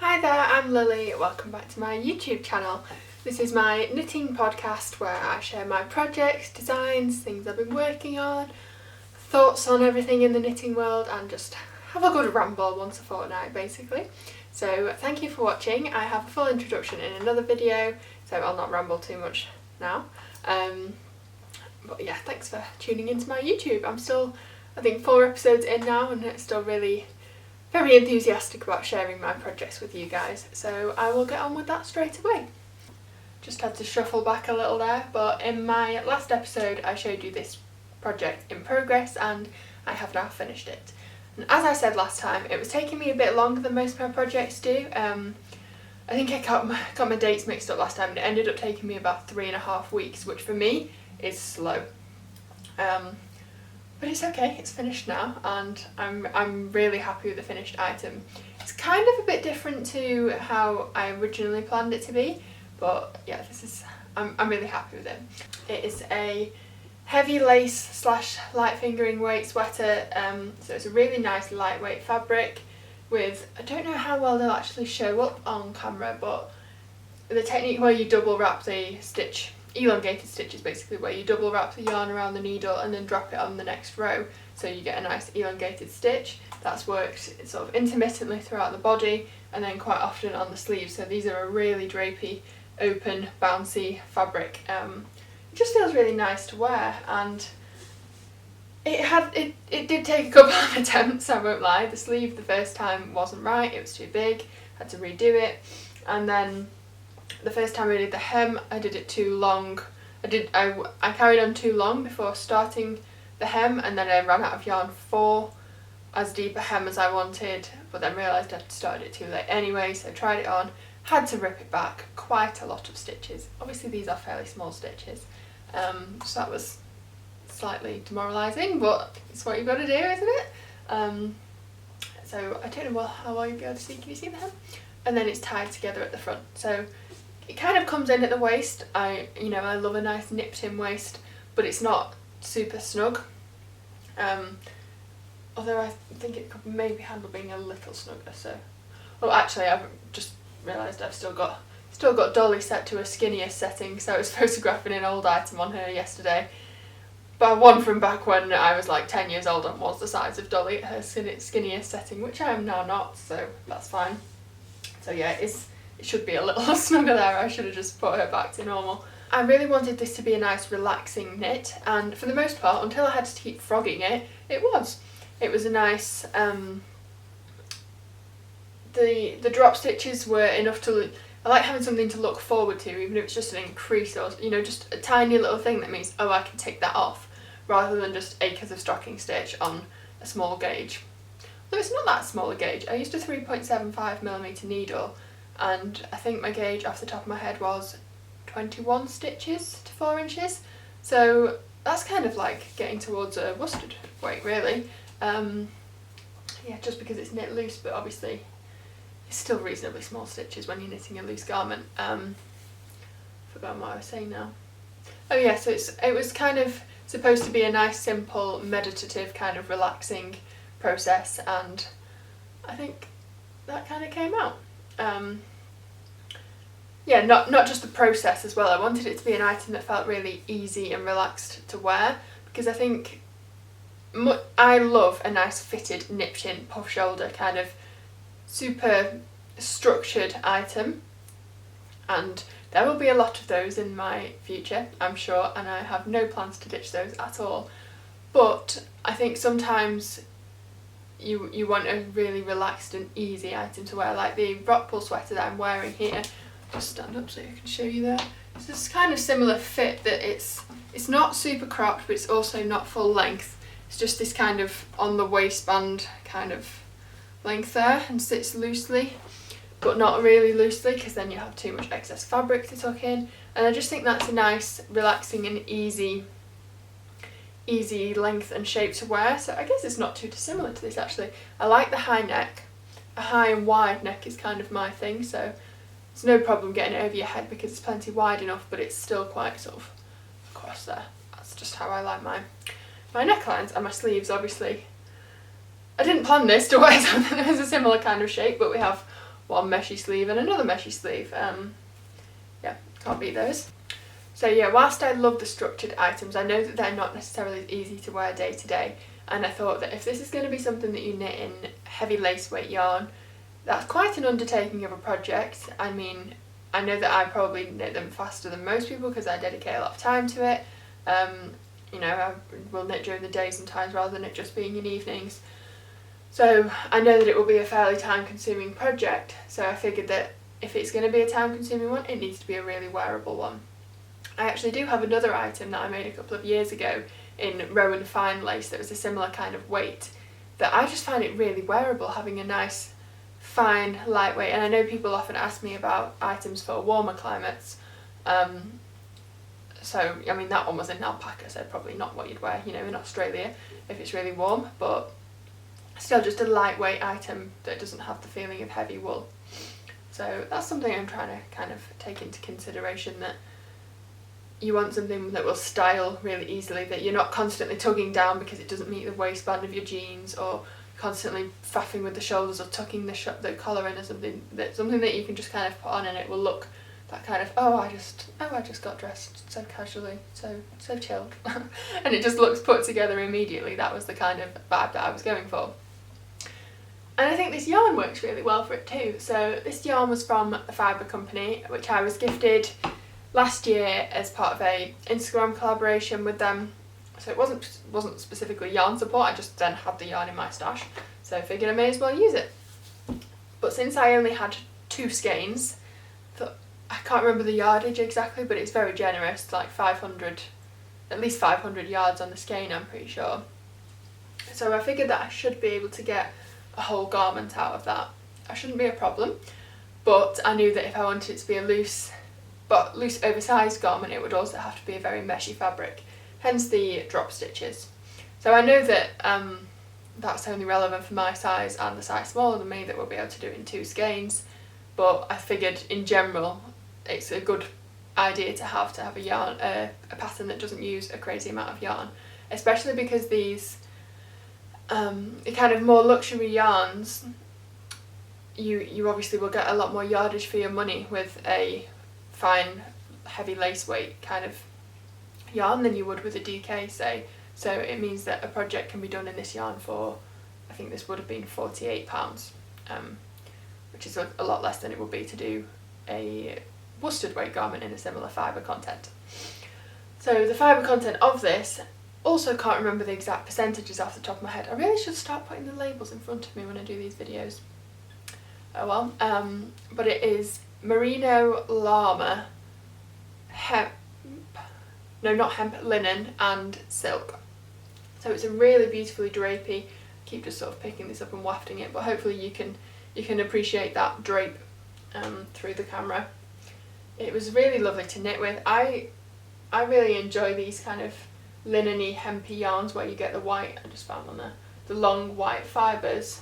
Hi there, I'm Lily. Welcome back to my YouTube channel. This is my knitting podcast where I share my projects, designs, things I've been working on, thoughts on everything in the knitting world, and just have a good ramble once a fortnight basically. So thank you for watching. I have a full introduction in another video, so I'll not ramble too much now. But yeah, thanks for tuning into my YouTube. I'm still, I think, 4 episodes in now, and it's still really very enthusiastic about sharing my projects with you guys, so I will get on with that straight away. Just had to shuffle back a little there, but in my last episode I showed you this project in progress and I have now finished it. And as I said last time, it was taking me a bit longer than most of my projects do. I think I got my dates mixed up last time and it ended up taking me about 3.5 weeks, which for me is slow. But it's okay, it's finished now and I'm really happy with the finished item. It's kind of a bit different to how I originally planned it to be, but yeah, I'm really happy with it. It is a heavy lace slash light fingering weight sweater, so it's a really nice lightweight fabric with, I don't know how well they'll actually show up on camera, but the technique where you double wrap the stitch, elongated stitches basically, where you double wrap the yarn around the needle and then drop it on the next row so you get a nice elongated stitch. That's worked sort of intermittently throughout the body and then quite often on the sleeves, so these are a really drapey, open, bouncy fabric. It just feels really nice to wear, and it did take a couple of attempts, I won't lie. The sleeve the first time wasn't right, it was too big, had to redo it, and then the first time I did the hem, I did it too long. I carried on too long before starting the hem, and then I ran out of yarn for as deep a hem as I wanted, but then realised I'd started it too late anyway, so I tried it on, had to rip it back, quite a lot of stitches. Obviously these are fairly small stitches, so that was slightly demoralising, but it's what you've got to do, isn't it? So I don't know how well you'll be able to see. Can you see the hem? And then it's tied together at the front, so it kind of comes in at the waist. I love a nice nipped in waist, but it's not super snug. Although I think it could maybe handle being a little snugger. So, well, actually, I've just realised I've still got Dolly set to a skinnier setting. So I was photographing an old item on her yesterday, but one from back when I was like 10 years old and was the size of Dolly at her skinnier setting, which I am now not. So that's fine. So yeah, it should be a little snugger there. I should have just put her back to normal. I really wanted this to be a nice relaxing knit, and for the most part, until I had to keep frogging it, it was. It was a nice, the drop stitches were enough to, I like having something to look forward to, even if it's just an increase or, just a tiny little thing that means, oh, I can take that off, rather than just acres of stocking stitch on a small gauge. Though it's not that small a gauge. I used a 3.75mm needle, and I think my gauge off the top of my head was 21 stitches to 4 inches, so that's kind of like getting towards a worsted weight really. Yeah, just because it's knit loose, but obviously it's still reasonably small stitches when you're knitting a loose garment. Forgotten what I was saying now. Oh yeah, so it was kind of supposed to be a nice, simple, meditative, kind of relaxing process, and I think that kind of came out. Yeah, not just the process as well. I wanted it to be an item that felt really easy and relaxed to wear, because I think I love a nice fitted nip chin, puff shoulder, kind of super structured item, and there will be a lot of those in my future, I'm sure, and I have no plans to ditch those at all. But I think sometimes you want a really relaxed and easy item to wear, like the Rockpool sweater that I'm wearing here. Just stand up so I can show you there. It's this kind of similar fit that it's not super cropped, but it's also not full length. It's just this kind of on the waistband kind of length there, and sits loosely, but not really loosely, because then you have too much excess fabric to tuck in. And I just think that's a nice, relaxing and easy length and shape to wear. So I guess it's not too dissimilar to this actually. I like the high neck. A high and wide neck is kind of my thing, so it's no problem getting it over your head because it's plenty wide enough, but it's still quite sort of across there. That's just how I like mine. My necklines and my sleeves, obviously. I didn't plan this to wear something that was a similar kind of shape, but we have one meshy sleeve and another meshy sleeve. Yeah, can't beat those. So yeah, whilst I love the structured items, I know that they're not necessarily easy to wear day to day, and I thought that if this is going to be something that you knit in heavy lace weight yarn, that's quite an undertaking of a project. I mean, I know that I probably knit them faster than most people because I dedicate a lot of time to it. You know, I will knit during the day sometimes rather than it just being in evenings. So I know that it will be a fairly time consuming project, so I figured that if it's going to be a time consuming one, it needs to be a really wearable one. I actually do have another item that I made a couple of years ago in Rowan fine lace that was a similar kind of weight, that I just find it really wearable, having a nice fine lightweight. And I know people often ask me about items for warmer climates, so I mean that one was in alpaca, so probably not what you'd wear, you know, in Australia if it's really warm, but still just a lightweight item that doesn't have the feeling of heavy wool. So that's something I'm trying to kind of take into consideration, that you want something that will style really easily, that you're not constantly tugging down because it doesn't meet the waistband of your jeans, or constantly faffing with the shoulders or tucking the collar in, or something that you can just kind of put on and it will look that kind of, I just got dressed so casually, so chilled, and it just looks put together immediately. That was the kind of vibe that I was going for. And I think this yarn works really well for it too. So this yarn was from a fibre company, which I was gifted last year as part of a Instagram collaboration with them. So it wasn't specifically yarn support, I just then had the yarn in my stash, so I figured I may as well use it. But since I only had 2 skeins, I can't remember the yardage exactly, but it's very generous, like 500, at least 500 yards on the skein, I'm pretty sure. So I figured that I should be able to get a whole garment out of that. That shouldn't be a problem, but I knew that if I wanted it to be a loose oversized garment, it would also have to be a very meshy fabric, hence the drop stitches. So I know that that's only relevant for my size and the size smaller than me that will be able to do it in 2 skeins, but I figured in general it's a good idea to have a yarn, a pattern that doesn't use a crazy amount of yarn, especially because these kind of more luxury yarns, you obviously will get a lot more yardage for your money with a fine heavy lace weight kind of yarn than you would with a DK, say. So it means that a project can be done in this yarn for, I think this would have been £48, which is a lot less than it would be to do a worsted weight garment in a similar fibre content. So the fibre content of this, also can't remember the exact percentages off the top of my head. I really should start putting the labels in front of me when I do these videos. Oh well. But it is merino, llama, linen and silk. So it's a really beautifully drapey. I keep just sort of picking this up and wafting it, but hopefully you can appreciate that drape through the camera. It was really lovely to knit with. I really enjoy these kind of linen-y, hempy yarns where you get the white, I just found on there, the long white fibres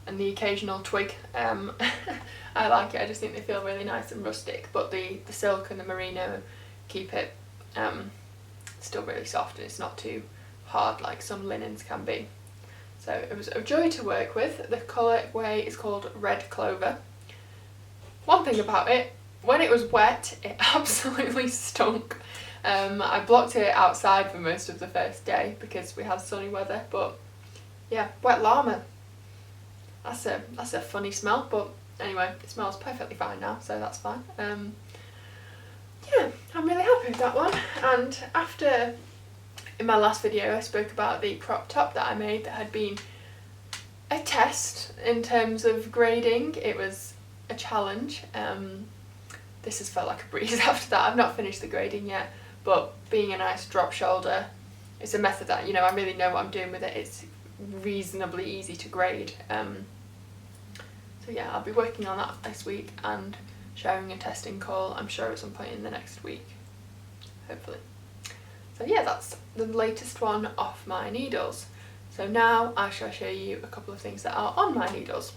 and the occasional twig. I like it, I just think they feel really nice and rustic, but the silk and the merino keep it still really soft, and it's not too hard like some linens can be. So it was a joy to work with. The colourway is called Red Clover. One thing about it, when it was wet, it absolutely stunk. I blocked it outside for most of the first day because we had sunny weather, but yeah, wet llama. That's a funny smell, but anyway, it smells perfectly fine now, so that's fine. Yeah, I'm really happy with that one. And after, in my last video, I spoke about the crop top that I made that had been a test in terms of grading. It was a challenge. This has felt like a breeze after that. I've not finished the grading yet, but being a nice drop shoulder, it's a method that, you know, I really know what I'm doing with it. It's reasonably easy to grade. So yeah, I'll be working on that this week and sharing a testing call, I'm sure, at some point in the next week, hopefully. So yeah, that's the latest one off my needles. So now I shall show you a couple of things that are on my needles.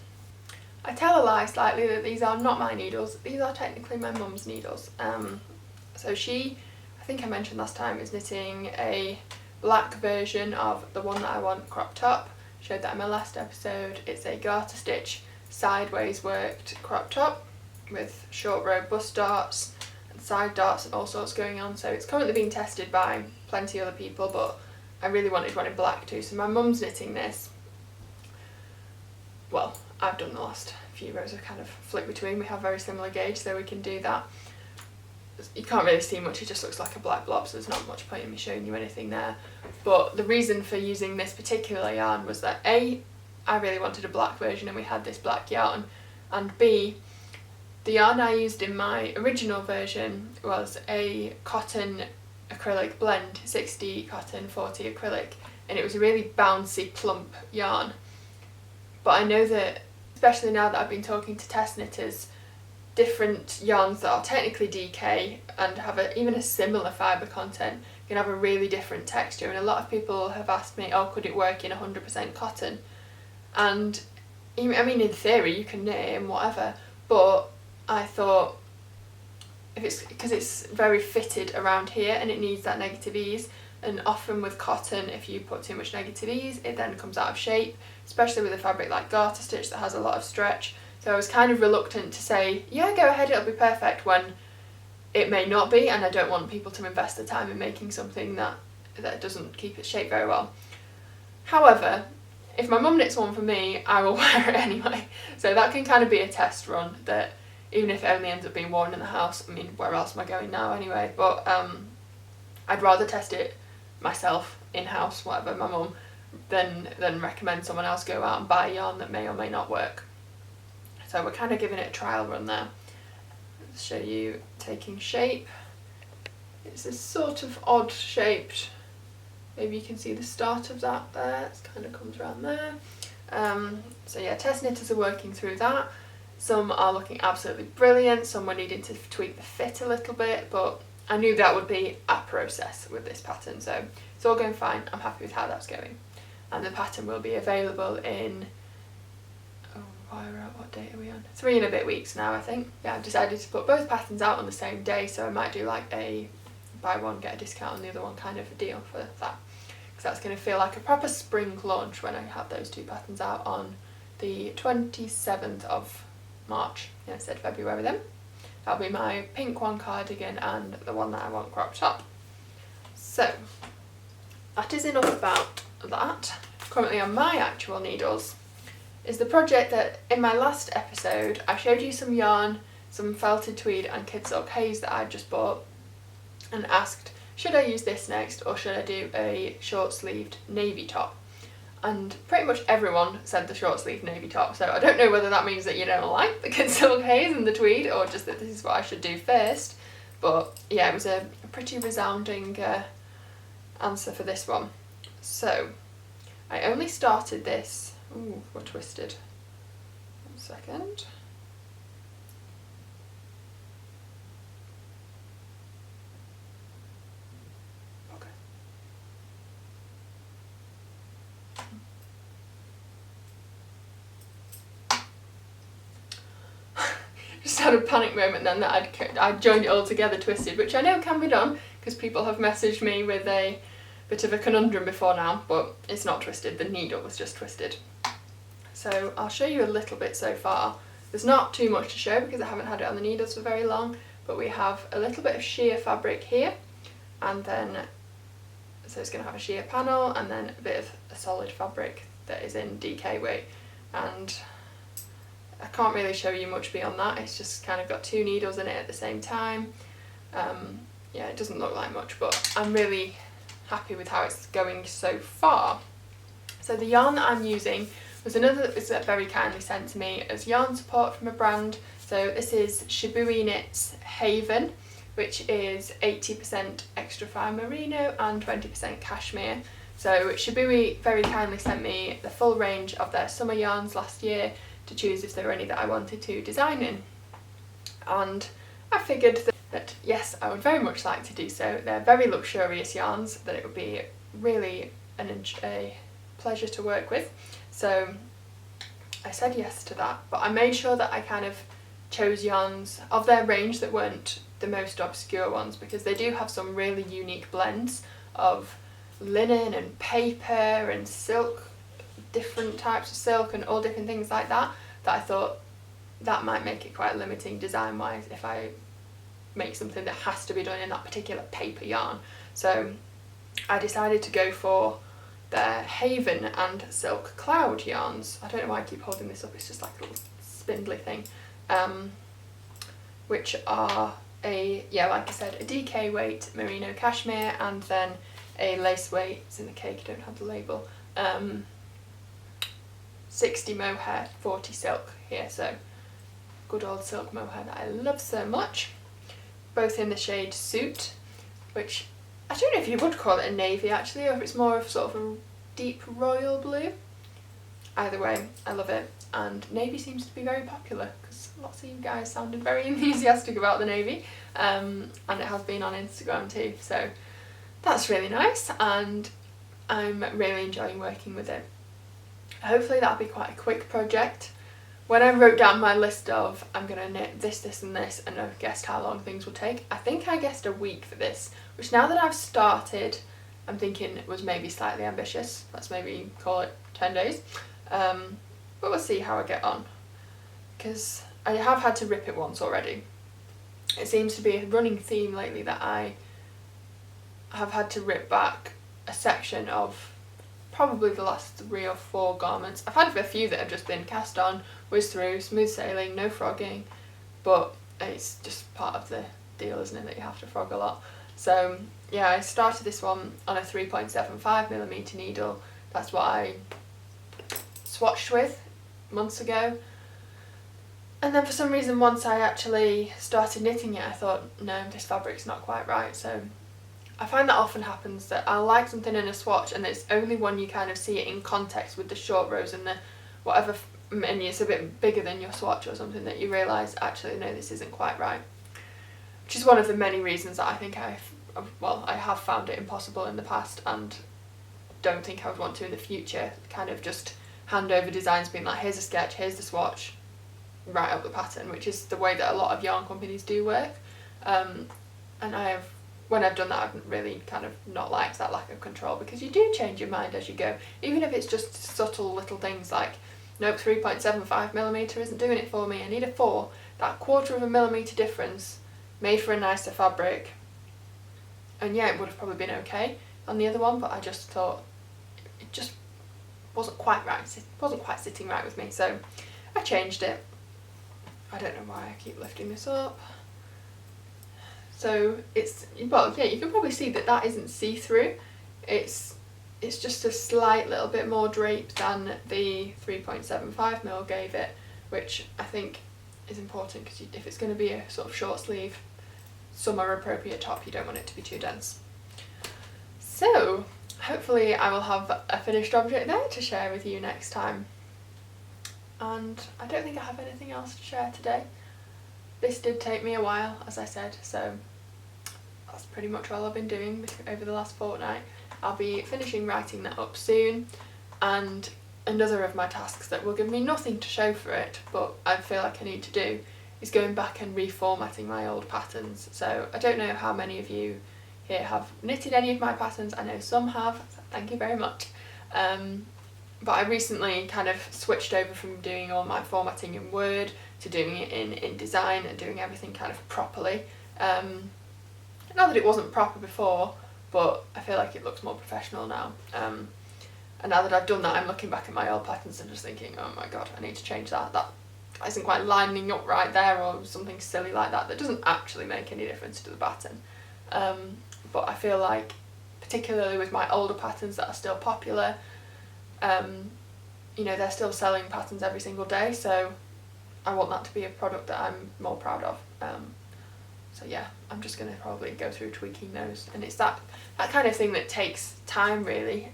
I tell a lie slightly that these are not my needles, these are technically my mum's needles. So she, I think I mentioned last time, is knitting a black version of the one that I want crop top. Showed that in my last episode. It's a garter stitch sideways worked crop top with short row bust darts and side darts and all sorts going on. So it's currently being tested by plenty of other people, but I really wanted one in black too. So my mum's knitting this. Well, I've done the last few rows. I've kind of flicked between. We have very similar gauge, so we can do that. You can't really see much, it just looks like a black blob, so there's not much point in me showing you anything there. But the reason for using this particular yarn was that A, I really wanted a black version and we had this black yarn, and B, the yarn I used in my original version was a cotton acrylic blend, 60 cotton, 40 acrylic, and it was a really bouncy, plump yarn. But I know that, especially now that I've been talking to test knitters, different yarns that are technically DK and have even a similar fibre content can have a really different texture, and a lot of people have asked me, oh, could it work in 100% cotton? And I mean, in theory you can knit it in whatever, but I thought, if it's because it's very fitted around here and it needs that negative ease, and often with cotton, if you put too much negative ease, it then comes out of shape, especially with a fabric like garter stitch that has a lot of stretch. So I was kind of reluctant to say, yeah, go ahead, it'll be perfect, when it may not be, and I don't want people to invest the time in making something that doesn't keep its shape very well. However, if my mum knits one for me, I will wear it anyway. So that can kind of be a test run, that even if it only ends up being worn in the house, I mean, where else am I going now anyway? But I'd rather test it myself, in-house, whatever, my mum, than recommend someone else go out and buy yarn that may or may not work. So we're kind of giving it a trial run there. Let's show you taking shape. It's this sort of odd shaped, maybe you can see the start of that there, it kind of comes around there. So yeah, test knitters are working through that. Some are looking absolutely brilliant, some were needing to tweak the fit a little bit, but I knew that would be a process with this pattern, so it's all going fine. I'm happy with how that's going. And the pattern will be available in, what date are we on? 3 and a bit weeks now, I think. Yeah, I've decided to put both patterns out on the same day, so I might do like a buy one get a discount on the other one kind of a deal for that, because that's going to feel like a proper spring launch when I have those two patterns out on the 27th of March instead of February then. That'll be my pink one cardigan and the one that I want cropped top. So that is enough about that. Currently on my actual needles is the project that in my last episode I showed you some yarn, some felted tweed and kid silk haze that I just bought, and asked, should I use this next or should I do a short sleeved navy top? And pretty much everyone said the short sleeve navy top, so I don't know whether that means that you don't like the kid silk haze and the tweed, or just that this is what I should do first. But yeah, it was a pretty resounding answer for this one. So I only started this, ooh, we're twisted, 1 second. Just had a panic moment then that I'd joined it all together twisted, which I know can be done because people have messaged me with a bit of a conundrum before now, but it's not twisted, the needle was just twisted. So I'll show you a little bit so far. There's not too much to show because I haven't had it on the needles for very long, but we have a little bit of sheer fabric here, and then, so it's going to have a sheer panel and then a bit of a solid fabric that is in DK weight, and I can't really show you much beyond that. It's just kind of got 2 needles in it at the same time. Yeah, it doesn't look like much, but I'm really happy with how it's going so far. So the yarn that I'm using was another that was very kindly sent to me as yarn support from a brand. So this is Shibui Knits Haven, which is 80% extra fine merino and 20% cashmere. So Shibui very kindly sent me the full range of their summer yarns last year to choose if there were any that I wanted to design in. And I figured that yes, I would very much like to do so. They're very luxurious yarns that it would be really a pleasure to work with. So I said yes to that, but I made sure that I kind of chose yarns of their range that weren't the most obscure ones, because they do have some really unique blends of linen and paper and silk, different types of silk and all different things like that. that I thought that might make it quite limiting design wise if I make something that has to be done in that particular paper yarn. So I decided to go for their Haven and Silk Cloud yarns. I don't know why I keep holding this up, it's just like a little spindly thing. Which are like I said, a DK weight merino cashmere and then a lace weight, it's in the cake, I don't have the label, 60 mohair, 40 silk here, so good old silk mohair that I love so much. Both in the shade Suit, which I don't know if you would call it a navy actually, or if it's more of sort of a deep royal blue. Either way, I love it, and navy seems to be very popular because lots of you guys sounded very enthusiastic about the navy, and it has been on Instagram too, so that's really nice and I'm really enjoying working with it. Hopefully that'll be quite a quick project. When I wrote down my list of I'm going to knit this, this and this, and I guessed how long things will take, I think I guessed a week for this, which now that I've started I'm thinking was maybe slightly ambitious. Let's maybe call it 10 days. But we'll see how I get on, because I have had to rip it once already. It seems to be a running theme lately that I have had to rip back a section of probably the last 3 or 4 garments. I've had a few that have just been cast on, whiz through, smooth sailing, no frogging, but it's just part of the deal, isn't it, that you have to frog a lot. So yeah, I started this one on a 3.75mm needle. That's what I swatched with months ago, and then for some reason once I actually started knitting it I thought, no, this fabric's not quite right. So I find that often happens, that I'll like something in a swatch and it's only when you kind of see it in context with the short rows and the whatever, and it's a bit bigger than your swatch or something, that you realise actually no, this isn't quite right. Which is one of the many reasons that I think I have found it impossible in the past and don't think I would want to in the future, kind of just hand over designs being like, here's a sketch, here's the swatch, write up the pattern, which is the way that a lot of yarn companies do work. And when I've done that, I've really kind of not liked that lack of control, because you do change your mind as you go, even if it's just subtle little things like, nope, 3.75mm isn't doing it for me, I need a 4. That 1/4 millimetre difference made for a nicer fabric, and yeah, it would have probably been okay on the other one, but I just thought it just wasn't quite right, it wasn't quite sitting right with me, so I changed it. I don't know why I keep lifting this up. So it's, well yeah, you can probably see that that isn't see-through, it's just a slight little bit more drape than the 3.75mm gave it, which I think is important, because if it's going to be a sort of short sleeve summer appropriate top, you don't want it to be too dense. So hopefully I will have a finished object there to share with you next time, and I don't think I have anything else to share today. This did take me a while, as I said, so that's pretty much all I've been doing over the last fortnight. I'll be finishing writing that up soon, and another of my tasks that will give me nothing to show for it, but I feel like I need to do, is going back and reformatting my old patterns. So I don't know how many of you here have knitted any of my patterns. I know some have, so thank you very much. But I recently kind of switched over from doing all my formatting in Word to doing it in InDesign and doing everything kind of properly. Not that it wasn't proper before, but I feel like it looks more professional now. And now that I've done that, I'm looking back at my old patterns and just thinking, oh my god, I need to change that. That isn't quite lining up right there, or something silly like that that doesn't actually make any difference to the pattern. But I feel like, particularly with my older patterns that are still popular, you know, they're still selling patterns every single day, so I want that to be a product that I'm more proud of. So yeah, I'm just going to probably go through tweaking those, and it's that kind of thing that takes time really.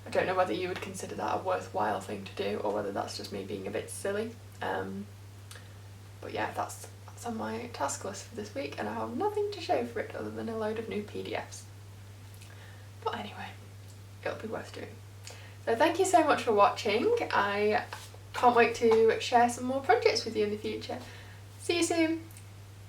I don't know whether you would consider that a worthwhile thing to do, or whether that's just me being a bit silly. But yeah, that's on my task list for this week, and I have nothing to show for it other than a load of new PDFs. But anyway, it'll be worth doing. So thank you so much for watching. I can't wait to share some more projects with you in the future. See you soon!